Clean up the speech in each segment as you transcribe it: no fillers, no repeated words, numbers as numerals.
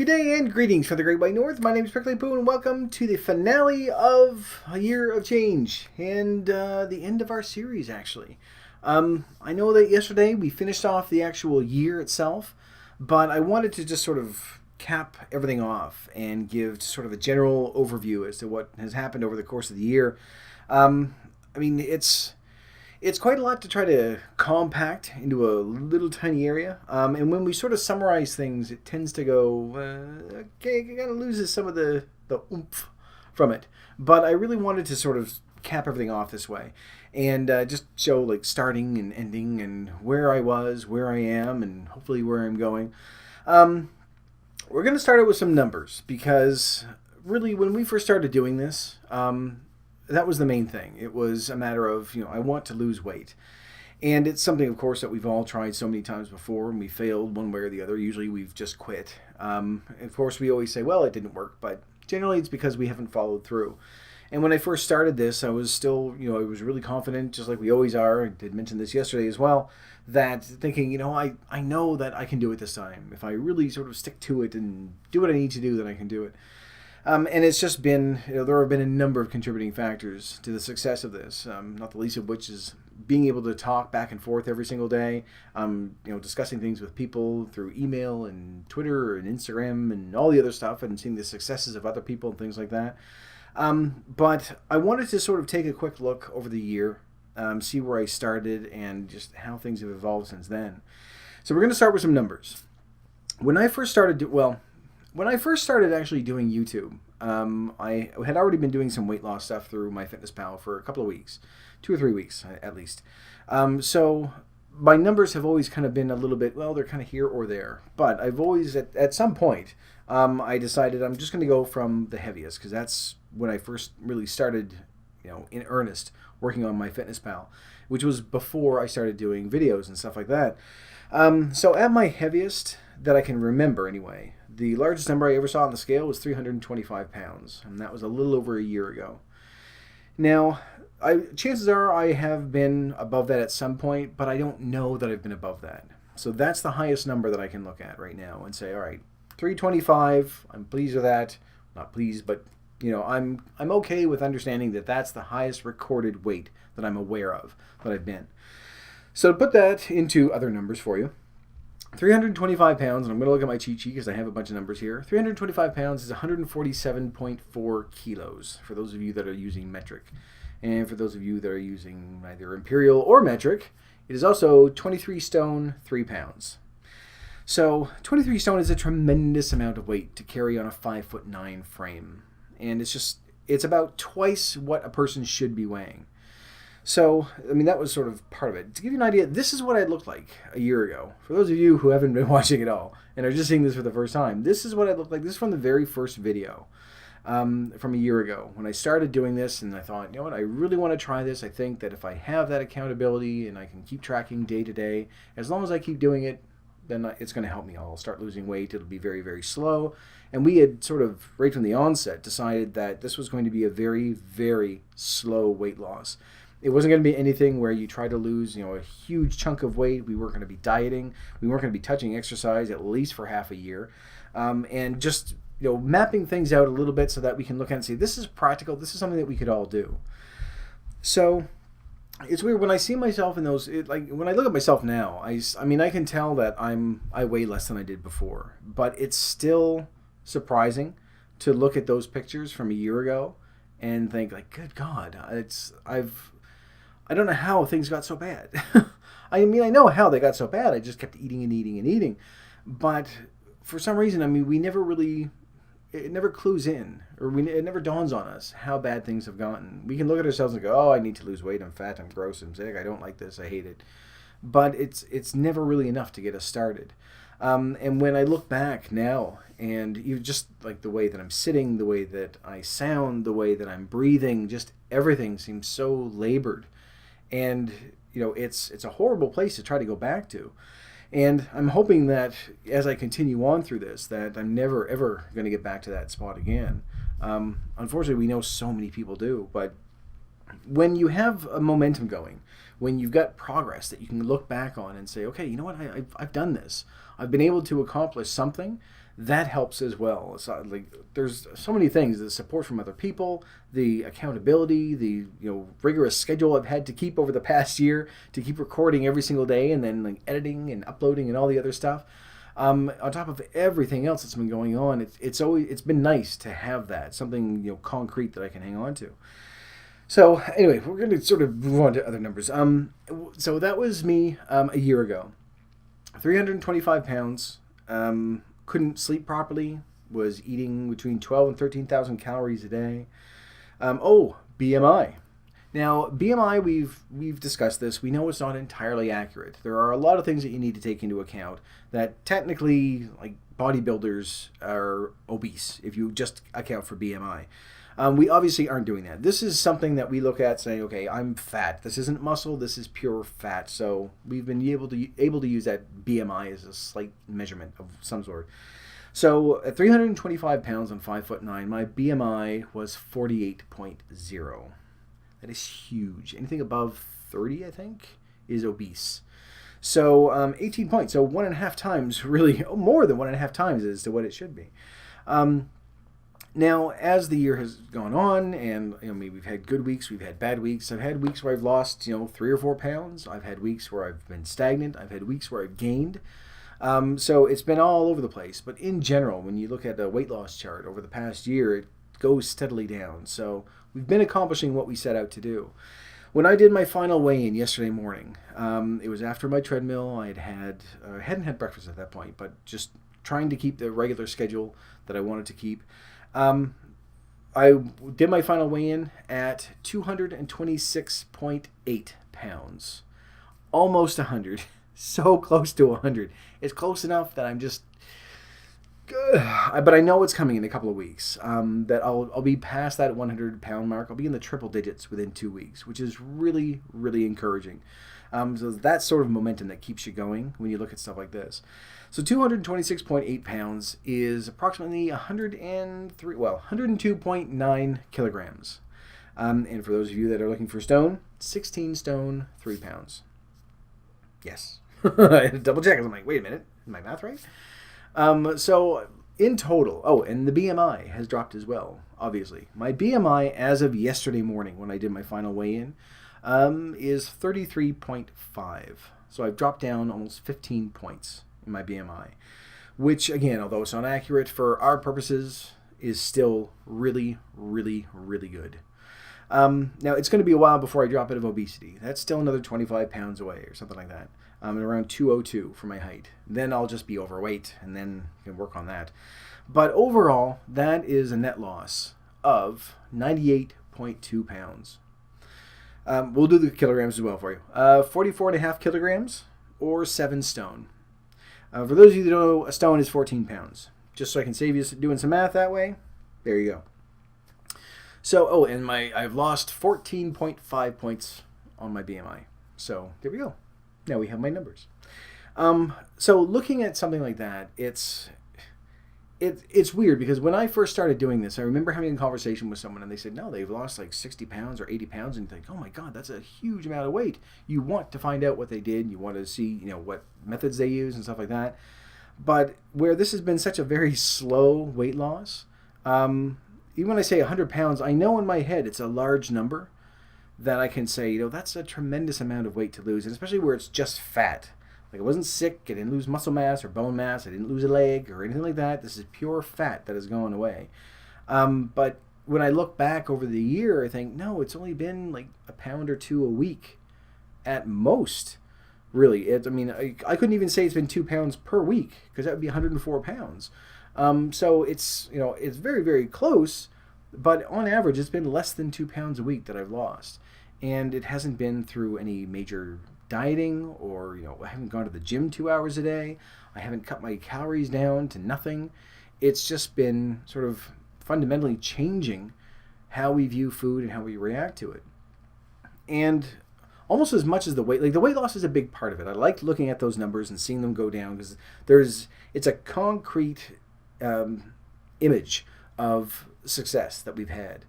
Good day and greetings from the Great White North. My name is Prickly Poo and welcome to the finale of A Year of Change and the end of our series, actually. I know that yesterday we finished off the actual year itself, but I wanted to just sort of cap everything off and give sort of a general overview as to what has happened over the course of the year. I mean, it's quite a lot to try to compact into a little tiny area. And when we sort of summarize things, it tends to go, okay, it kind of loses some of the oomph from it. But I really wanted to sort of cap everything off this way and just show like starting and ending and where I was, where I am, and hopefully where I'm going. We're going to start out with some numbers because really when we first started doing this, that was the main thing. It was a matter of, I want to lose weight. And it's something, of course, that we've all tried so many times before, and we failed one way or the other. Usually we've just quit. Of course, we always say, well, it didn't work, but generally it's because we haven't followed through. And when I first started this, I was still, I was really confident, just like we always are. I did mention this yesterday as well, that thinking, I know that I can do it this time. If I really sort of stick to it and do what I need to do, then I can do it. And it's just been, there have been a number of contributing factors to the success of this, not the least of which is being able to talk back and forth every single day, discussing things with people through email and Twitter and Instagram and all the other stuff and seeing the successes of other people and things like that. But I wanted to sort of take a quick look over the year, see where I started and just how things have evolved since then. So we're going to start with some numbers. When I first started actually doing YouTube, I had already been doing some weight loss stuff through MyFitnessPal for a couple of weeks, 2 or 3 weeks at least. So my numbers have always kind of been a little bit, well, they're kind of here or there. But I've always, at some point, I decided I'm just going to go from the heaviest because that's when I first really started, in earnest working on MyFitnessPal, which was before I started doing videos and stuff like that. So at my heaviest that I can remember anyway, the largest number I ever saw on the scale was 325 pounds, and that was a little over a year ago. Now, chances are I have been above that at some point, but I don't know that I've been above that. So that's the highest number that I can look at right now and say, all right, 325, I'm pleased with that. Not pleased, but I'm okay with understanding that that's the highest recorded weight that I'm aware of that I've been. So to put that into other numbers for you, 325 pounds, and I'm going to look at my cheat sheet because I have a bunch of numbers here. 325 pounds is 147.4 kilos for those of you that are using metric. And for those of you that are using either imperial or metric, it is also 23 stone, 3 pounds. So 23 stone is a tremendous amount of weight to carry on a 5'9" frame. And it's about twice what a person should be weighing. So, that was sort of part of it. To give you an idea, this is what I looked like a year ago. For those of you who haven't been watching at all and are just seeing this for the first time, this is what I looked like. This is from the very first video from a year ago when I started doing this, and I thought, you know what, I really want to try this. I think that if I have that accountability and I can keep tracking day to day, as long as I keep doing it, then it's going to help me. I'll start losing weight. It'll be very, very slow. And we had sort of, right from the onset, decided that this was going to be a very, very slow weight loss. It wasn't going to be anything where you try to lose, a huge chunk of weight. We weren't going to be dieting. We weren't going to be touching exercise at least for half a year. And just, mapping things out a little bit so that we can look at it and say, this is practical. This is something that we could all do. So it's weird when I see myself in those, when I look at myself now, I can tell that I weigh less than I did before. But it's still surprising to look at those pictures from a year ago and think, like, good God, I don't know how things got so bad. I know how they got so bad. I just kept eating and eating and eating. But for some reason, we never really, it never clues in, or it never dawns on us how bad things have gotten. We can look at ourselves and go, oh, I need to lose weight. I'm fat. I'm gross. I'm sick. I don't like this. I hate it. But it's never really enough to get us started. And when I look back now, and you just like the way that I'm sitting, the way that I sound, the way that I'm breathing, just everything seems so labored. And, it's a horrible place to try to go back to. And I'm hoping that as I continue on through this, that I'm never, ever going to get back to that spot again. Unfortunately, we know so many people do. But when you have a momentum going, when you've got progress that you can look back on and say, okay, you know what, I've done this. I've been able to accomplish something. That helps as well. It's like there's so many things: the support from other people, the accountability, the rigorous schedule I've had to keep over the past year to keep recording every single day, and then like editing and uploading and all the other stuff. On top of everything else that's been going on, it's been nice to have that something concrete that I can hang on to. So anyway, we're going to sort of move on to other numbers. So that was me a year ago. 325 pounds. Couldn't sleep properly. Was eating between 12 and 13,000 calories a day. BMI. Now, BMI, we've discussed this. We know it's not entirely accurate. There are a lot of things that you need to take into account that technically, like bodybuilders are obese if you just account for BMI. We obviously aren't doing that. This is something that we look at saying, okay, I'm fat. This isn't muscle. This is pure fat. So we've been able to use that BMI as a slight measurement of some sort. So at 325 pounds and 5'9", my BMI was 48.0. That is huge. Anything above 30, I think, is obese. So 18 points. So 1.5 times, really, more than 1.5 times as to what it should be. Now, as the year has gone on, and maybe we've had good weeks, we've had bad weeks. I've had weeks where I've lost 3 or 4 pounds. I've had weeks where I've been stagnant. I've had weeks where I've gained. So it's been all over the place. But in general, when you look at a weight loss chart over the past year, it goes steadily down. So we've been accomplishing what we set out to do. When I did my final weigh-in yesterday morning, it was after my treadmill. I hadn't had breakfast at that point, but just trying to keep the regular schedule that I wanted to keep. I did my final weigh-in at 226.8 pounds. Almost 100. So close to 100. It's close enough that I'm just... But I know it's coming in a couple of weeks. That I'll be past that 100-pound mark. I'll be in the triple digits within 2 weeks, which is really, really encouraging. So that's sort of momentum that keeps you going when you look at stuff like this. So 226.8 pounds is approximately 102.9 kilograms. And for those of you that are looking for stone, 16 stone, 3 pounds. Yes. I had to double check. I'm like, wait a minute. Is my math right? So in total, and the BMI has dropped as well, obviously. My BMI as of yesterday morning when I did my final weigh-in is 33.5. So I've dropped down almost 15 points in my BMI, which again, although it's not accurate for our purposes, is still really, really, really good. Now, it's going to be a while before I drop out of obesity. That's still another 25 pounds away or something like that. I'm around 202 for my height. Then I'll just be overweight, and then you can work on that. But overall, that is a net loss of 98.2 pounds. We'll do the kilograms as well for you. 44.5 kilograms or 7 stone. For those of you that don't know, a stone is 14 pounds. Just so I can save you doing some math that way, there you go. So, and I've lost 14.5 points on my BMI. So there we go. Now we have my numbers. So looking at something like that, it's weird because when I first started doing this, I remember having a conversation with someone and they said, no, they've lost like 60 pounds or 80 pounds. And you think, oh my God, that's a huge amount of weight. You want to find out what they did. You want to see, what methods they use and stuff like that. But where this has been such a very slow weight loss, even when I say 100 pounds, I know in my head it's a large number that I can say, that's a tremendous amount of weight to lose, and especially where it's just fat. Like I wasn't sick, I didn't lose muscle mass or bone mass, I didn't lose a leg or anything like that. This is pure fat that has gone away. But when I look back over the year, I think, no, it's only been like a pound or 2 a week at most. Really, I couldn't even say it's been 2 pounds per week because that would be 104 pounds. So it's it's very, very close, but on average it's been less than 2 pounds a week that I've lost, and it hasn't been through any major dieting or I haven't gone to the gym 2 hours a day. I haven't cut my calories down to nothing. It's just been sort of fundamentally changing how we view food and how we react to it, and almost as much as the weight loss is a big part of it. I like looking at those numbers and seeing them go down because it's a concrete image of success that we've had.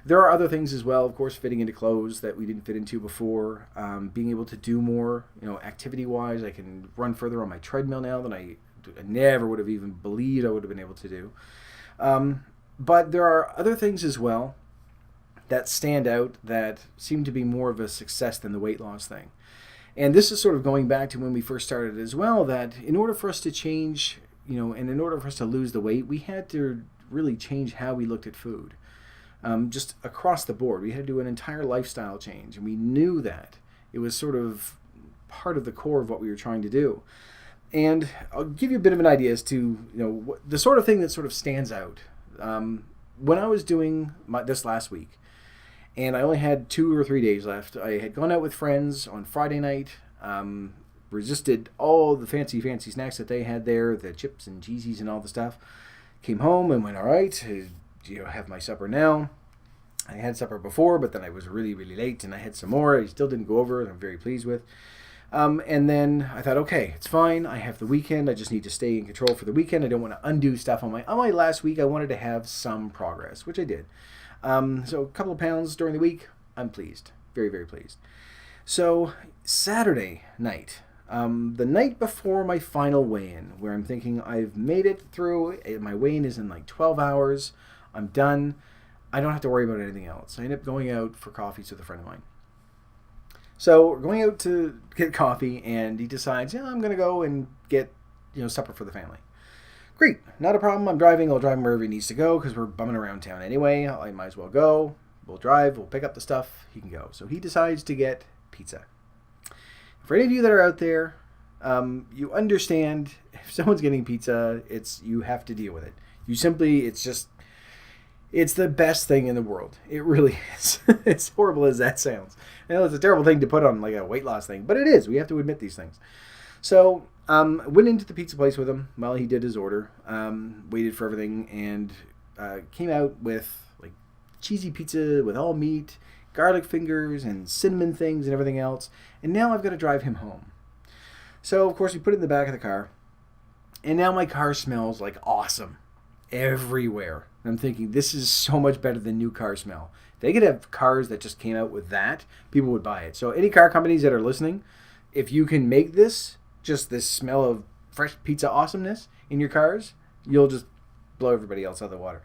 There are other things as well, of course, fitting into clothes that we didn't fit into before. Being able to do more, activity-wise. I can run further on my treadmill now than I never would have even believed I would have been able to do. But there are other things as well that stand out that seem to be more of a success than the weight loss thing. And this is sort of going back to when we first started as well, that in order for us to change, and in order for us to lose the weight, we had to really change how we looked at food. Just across the board. We had to do an entire lifestyle change, and we knew that. It was sort of part of the core of what we were trying to do. And I'll give you a bit of an idea as to, the sort of thing that sort of stands out. When I was doing this last week, and I only had 2 or 3 days left, I had gone out with friends on Friday night, resisted all the fancy snacks that they had there, the chips and cheesies and all the stuff. Came home and went, all right, have my supper now. I had supper before, but then I was really, really late, and I had some more. I still didn't go over, and I'm very pleased with. And then I thought, okay, it's fine. I have the weekend. I just need to stay in control for the weekend. I don't want to undo stuff on my last week. I wanted to have some progress, which I did. So a couple of pounds during the week. I'm pleased. Very, very pleased. So Saturday night, the night before my final weigh-in, where I'm thinking I've made it through. My weigh-in is in like 12 hours. I'm done. I don't have to worry about anything else. I end up going out for coffees with a friend of mine. So we're going out to get coffee, and he decides, I'm going to go and get supper for the family. Great, not a problem. I'm driving. I'll drive him wherever he needs to go because we're bumming around town anyway. I might as well go. We'll drive. We'll pick up the stuff. He can go. So he decides to get pizza. For any of you that are out there, you understand if someone's getting pizza, you have to deal with it. It's the best thing in the world. It really is. As horrible as that sounds. I know it's a terrible thing to put on like a weight loss thing, but it is. We have to admit these things. So went into the pizza place with him while he did his order, waited for everything, and came out with like cheesy pizza with all meat, garlic fingers, and cinnamon things and everything else. And now I've got to drive him home. So, of course, we put it in the back of the car, and now my car smells like awesome everywhere. And I'm thinking, this is so much better than new car smell. If they could have cars that just came out with that, people would buy it. So any car companies that are listening, if you can make this smell of fresh pizza awesomeness in your cars, you'll just blow everybody else out of the water.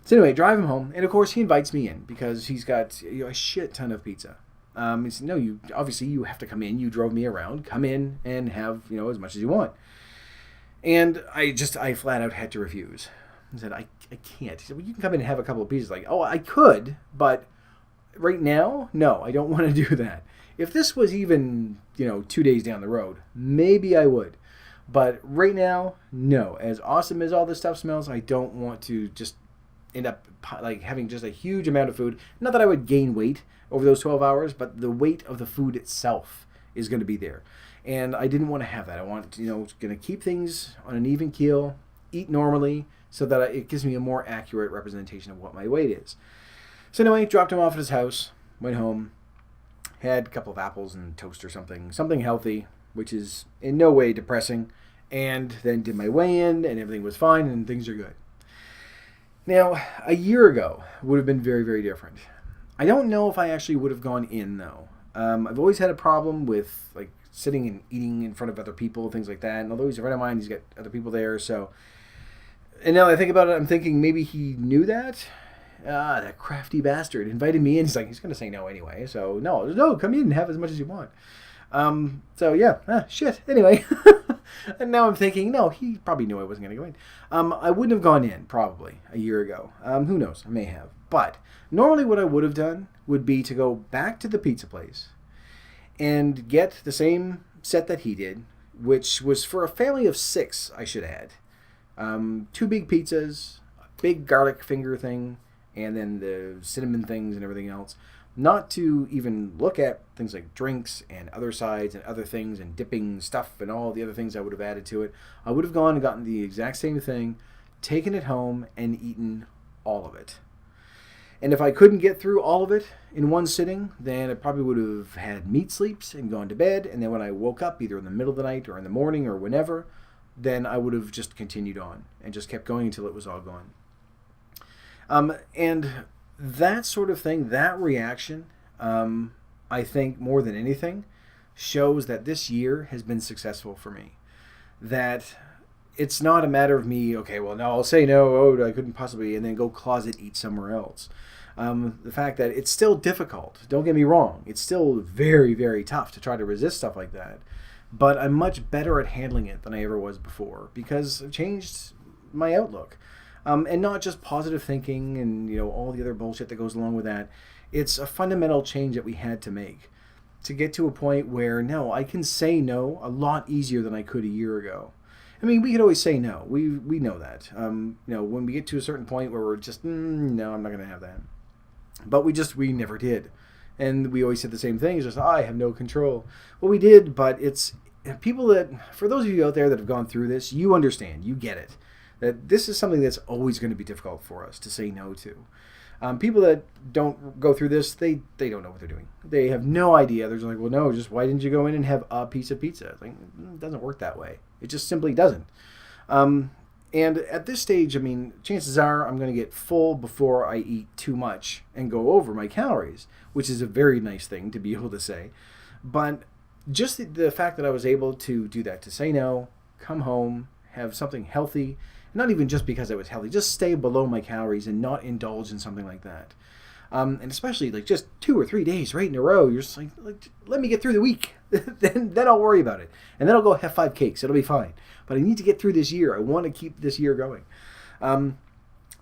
So anyway, drive him home, and of course he invites me in because he's got a shit ton of pizza. He said, no, you have to come in. You drove me around. Come in and have as much as you want. And I flat out had to refuse. I said, I can't. He said, well, you can come in and have a couple of pieces. Like, oh, I could, but right now, no, I don't want to do that. If this was even, 2 days down the road, maybe I would. But right now, no. As awesome as all this stuff smells, I don't want to just end up like having just a huge amount of food. Not that I would gain weight over those 12 hours, but the weight of the food itself is going to be there. And I didn't want to have that. I want, going to keep things on an even keel, eat normally, so that it gives me a more accurate representation of what my weight is. So anyway, dropped him off at his house, went home, had a couple of apples and toast or something healthy, which is in no way depressing, and then did my weigh-in, and everything was fine, and things are good. Now, a year ago would have been very, very different. I don't know if I actually would have gone in, though. I've always had a problem with like sitting and eating in front of other people, things like that. And although he's a friend of mine, he's got other people there, so... And now that I think about it, I'm thinking maybe he knew that. That crafty bastard invited me in. He's going to say no anyway. So, no, come in and have as much as you want. So, yeah, shit. Anyway. And now I'm thinking, no, he probably knew I wasn't going to go in. I wouldn't have gone in, probably, a year ago. Who knows? I may have. But normally what I would have done would be to go back to the pizza place and get the same set that he did, which was for a family of 6 I should have had. 2 big pizzas, a big garlic finger thing, and then the cinnamon things and everything else. Not to even look at things like drinks and other sides and other things and dipping stuff and all the other things I would have added to it. I would have gone and gotten the exact same thing, taken it home, and eaten all of it. And if I couldn't get through all of it in one sitting, then I probably would have had meat sleeps and gone to bed. And then when I woke up, either in the middle of the night or in the morning or whenever, then I would have just continued on and just kept going until it was all gone. And that sort of thing, that reaction, I think more than anything, shows that this year has been successful for me. That it's not a matter of me, okay, well, no, I'll say no, oh, I couldn't possibly, and then go closet eat somewhere else. The fact that it's still difficult, don't get me wrong, it's still very, very tough to try to resist stuff like that. But I'm much better at handling it than I ever was before because I've changed my outlook. And not just positive thinking and all the other bullshit that goes along with that. It's a fundamental change that we had to make to get to a point where no, I can say no a lot easier than I could a year ago. I mean, we could always say no. We know that. When we get to a certain point where we're just no, I'm not going to have that. But we never did, and we always said the same thing. It's just I have no control. Well, we did, but it's people that for those of you out there that have gone through this, you understand, you get it. That this is something that's always going to be difficult for us to say no to. People that don't go through this, they don't know what they're doing. They have no idea. They're just like, well, no, just why didn't you go in and have a piece of pizza? It's like, it doesn't work that way. It just simply doesn't. And at this stage, I mean, chances are I'm going to get full before I eat too much and go over my calories, which is a very nice thing to be able to say. But just the fact that I was able to do that, to say no, come home, have something healthy, not even just because I was healthy, just stay below my calories and not indulge in something like that. And especially like just 2 or 3 days right in a row, you're just like let me get through the week. then I'll worry about it. And then I'll go have 5 cakes. It'll be fine. But I need to get through this year. I want to keep this year going.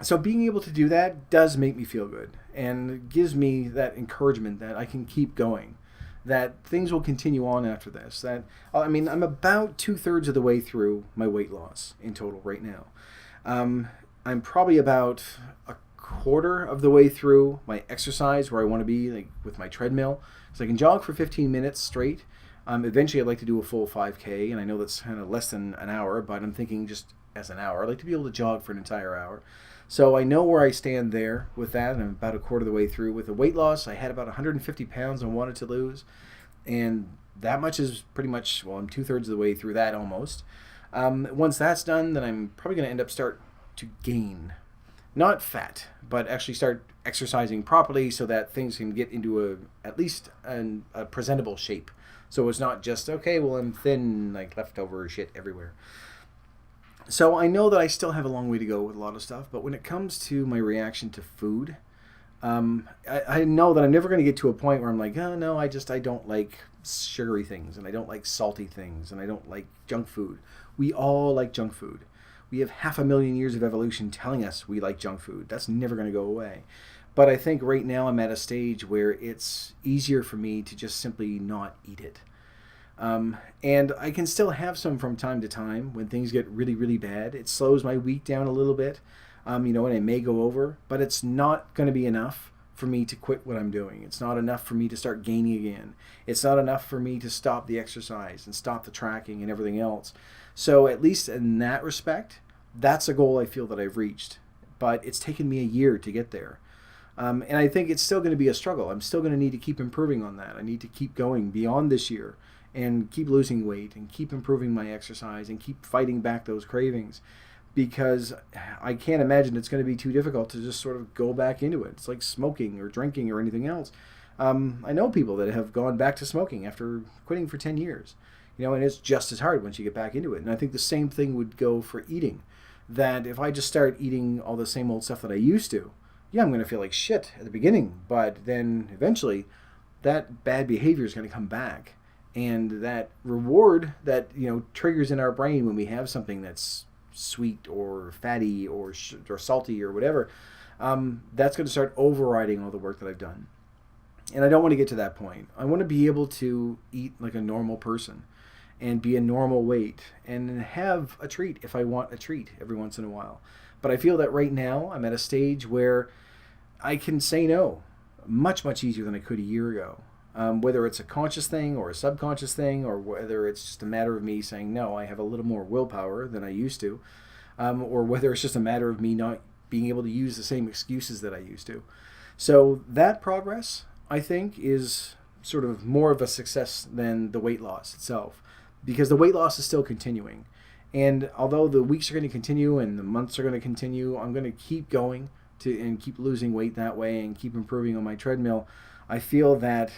So being able to do that does make me feel good and gives me that encouragement that I can keep going, that things will continue on after this. That I'm about 2/3 of the way through my weight loss in total right now. I'm probably about a quarter of the way through my exercise where I want to be, like with my treadmill. So I can jog for 15 minutes straight. Eventually I'd like to do a full 5K, and I know that's kind of less than an hour, but I'm thinking just as an hour. I'd like to be able to jog for an entire hour. So I know where I stand there with that, and I'm about a quarter of the way through. With the weight loss, I had about 150 pounds I wanted to lose, and that much is pretty much, well, I'm 2/3 of the way through that almost. Once that's done, then I'm probably going to start to gain, not fat, but actually start exercising properly so that things can get into at least a presentable shape. So it's not just, okay, well, I'm thin, like leftover shit everywhere. So I know that I still have a long way to go with a lot of stuff, but when it comes to my reaction to food, I know that I'm never going to get to a point where I'm like, oh, no, I don't like sugary things, and I don't like salty things, and I don't like junk food. We all like junk food. We have 500,000 years of evolution telling us we like junk food. That's never going to go away. But I think right now I'm at a stage where it's easier for me to just simply not eat it. And I can still have some from time to time when things get really, really bad. It slows my week down a little bit, and I may go over, but it's not going to be enough for me to quit what I'm doing. It's not enough for me to start gaining again. It's not enough for me to stop the exercise and stop the tracking and everything else. So at least in that respect, that's a goal I feel that I've reached. But it's taken me a year to get there. And I think it's still going to be a struggle. I'm still going to need to keep improving on that. I need to keep going beyond this year and keep losing weight and keep improving my exercise and keep fighting back those cravings, because I can't imagine it's going to be too difficult to just sort of go back into it. It's like smoking or drinking or anything else. I know people that have gone back to smoking after quitting for 10 years, and it's just as hard once you get back into it. And I think the same thing would go for eating, that if I just start eating all the same old stuff that I used to, yeah, I'm going to feel like shit at the beginning, but then eventually that bad behavior is going to come back. And that reward that, triggers in our brain when we have something that's sweet or fatty or salty or whatever, that's going to start overriding all the work that I've done. And I don't want to get to that point. I want to be able to eat like a normal person and be a normal weight and have a treat if I want a treat every once in a while. But I feel that right now I'm at a stage where I can say no much, much easier than I could a year ago. Whether it's a conscious thing or a subconscious thing, or whether it's just a matter of me saying, no, I have a little more willpower than I used to, or whether it's just a matter of me not being able to use the same excuses that I used to. So that progress, I think, is sort of more of a success than the weight loss itself, because the weight loss is still continuing. And although the weeks are going to continue and the months are going to continue, I'm going to keep going and keep losing weight that way and keep improving on my treadmill, I feel that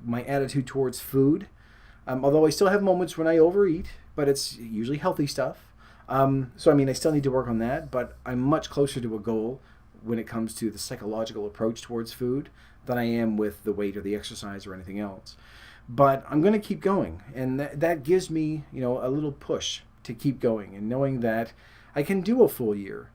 my attitude towards food, although I still have moments when I overeat, but it's usually healthy stuff. So I mean, I still need to work on that, but I'm much closer to a goal when it comes to the psychological approach towards food than I am with the weight or the exercise or anything else. But I'm going to keep going, and that gives me, a little push to keep going, and knowing that I can do a full year,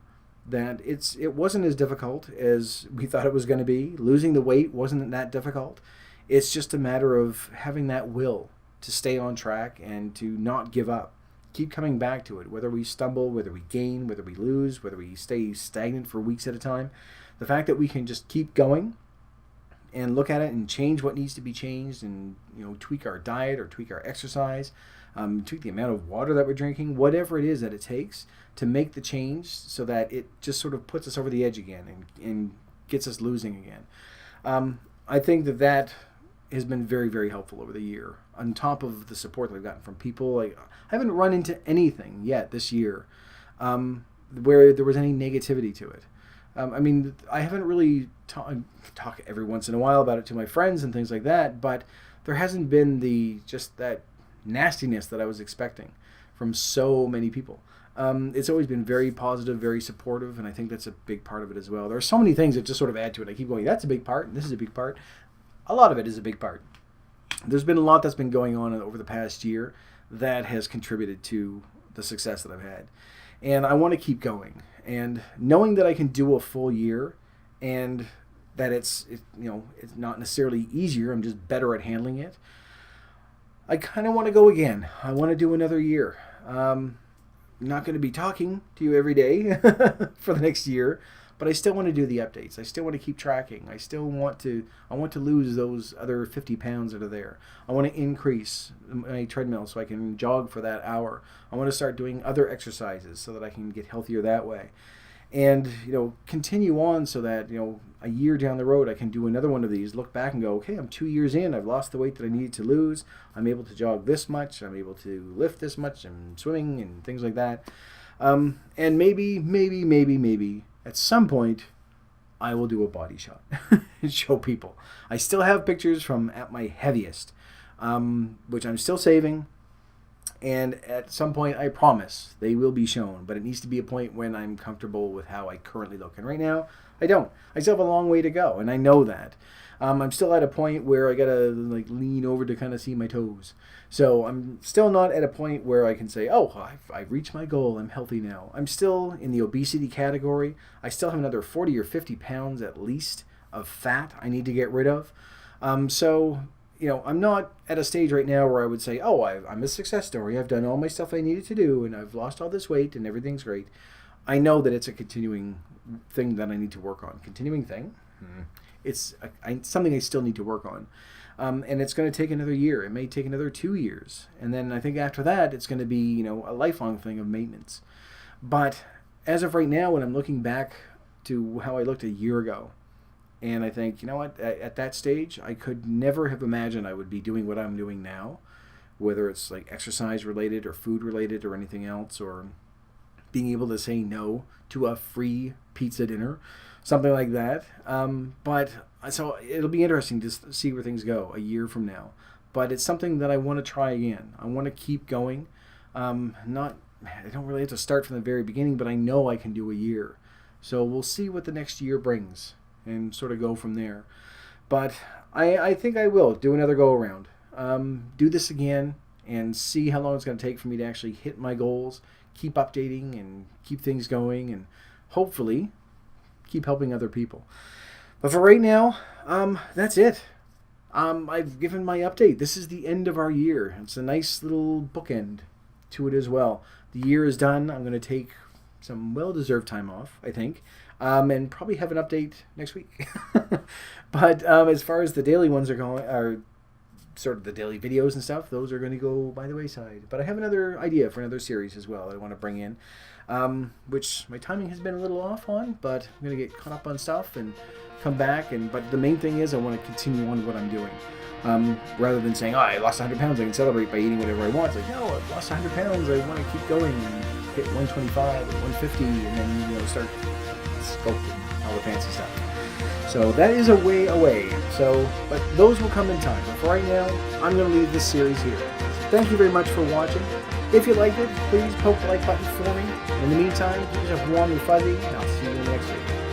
that it wasn't as difficult as we thought it was going to be. Losing the weight wasn't that difficult. It's just a matter of having that will to stay on track and to not give up. Keep coming back to it, whether we stumble, whether we gain, whether we lose, whether we stay stagnant for weeks at a time. The fact that we can just keep going and look at it and change what needs to be changed, and tweak our diet or tweak our exercise, tweak the amount of water that we're drinking, whatever it is that it takes to make the change so that it just sort of puts us over the edge again and gets us losing again. I think that has been very, very helpful over the year. On top of the support that I've gotten from people, I haven't run into anything yet this year where there was any negativity to it. I haven't really talk every once in a while about it to my friends and things like that, but there hasn't been just that nastiness that I was expecting from so many people. It's always been very positive, very supportive, and I think that's a big part of it as well. There are so many things that just sort of add to it. I keep going, that's a big part, and this is a big part. A lot of it is a big part. There's been a lot that's been going on over the past year that has contributed to the success that I've had. And I want to keep going. And knowing that I can do a full year, and that it's not necessarily easier, I'm just better at handling it, I kind of want to go again. I want to do another year. I'm not going to be talking to you every day for the next year, but I still want to do the updates. I still want to keep tracking. I want to lose those other 50 pounds that are there. I want to increase my treadmill so I can jog for that hour. I want to start doing other exercises so that I can get healthier that way. And, continue on so that, a year down the road I can do another one of these, look back and go, okay, I'm 2 years in, I've lost the weight that I needed to lose. I'm able to jog this much. I'm able to lift this much. I'm swimming and things like that. And maybe at some point, I will do a body shot and show people. I still have pictures from at my heaviest, which I'm still saving. And at some point, I promise, they will be shown. But it needs to be a point when I'm comfortable with how I currently look. And right now, I don't. I still have a long way to go, and I know that. I'm still at a point where I got to lean over to kind of see my toes. So I'm still not at a point where I can say, oh, I've reached my goal, I'm healthy now. I'm still in the obesity category. I still have another 40 or 50 pounds at least of fat I need to get rid of. I'm not at a stage right now where I would say, oh, I'm a success story. I've done all my stuff I needed to do, and I've lost all this weight, and everything's great. I know that it's a continuing thing that I need to work on. Continuing thing? It's something I still need to work on. And it's going to take another year. It may take another 2 years. And then I think after that, it's going to be, a lifelong thing of maintenance. But as of right now, when I'm looking back to how I looked a year ago, and I think, at that stage, I could never have imagined I would be doing what I'm doing now, whether it's exercise related or food related or anything else, or being able to say no to a free pizza dinner, something like that. So it'll be interesting to see where things go a year from now. But it's something that I want to try again. I want to keep going. I don't really have to start from the very beginning, but I know I can do a year. So we'll see what the next year brings and sort of go from there. But I think I will do another go around. Do this again and see how long it's going to take for me to actually hit my goals, keep updating and keep things going, and hopefully keep helping other people. But for right now, that's it. I've given my update. This is the end of our year. It's a nice little bookend to it as well. The year is done. I'm going to take some well-deserved time off, I think, and probably have an update next week. But as far as the daily ones are sort of the daily videos and stuff, those are going to go by the wayside. But I have another idea for another series as well that I want to bring in, which my timing has been a little off on, but I'm going to get caught up on stuff and come back. But the main thing is I want to continue on what I'm doing. Rather than saying, I lost 100 pounds, I can celebrate by eating whatever I want. It's like, no, I've lost 100 pounds, I want to keep going and hit 125 or 150 and then, start sculpting, all the fancy stuff. So that is a way away. So, but those will come in time. But for right now, I'm going to leave this series here. Thank you very much for watching. If you liked it, please poke the like button for me. In the meantime, keep yourself warm and fuzzy, and I'll see you in the next video.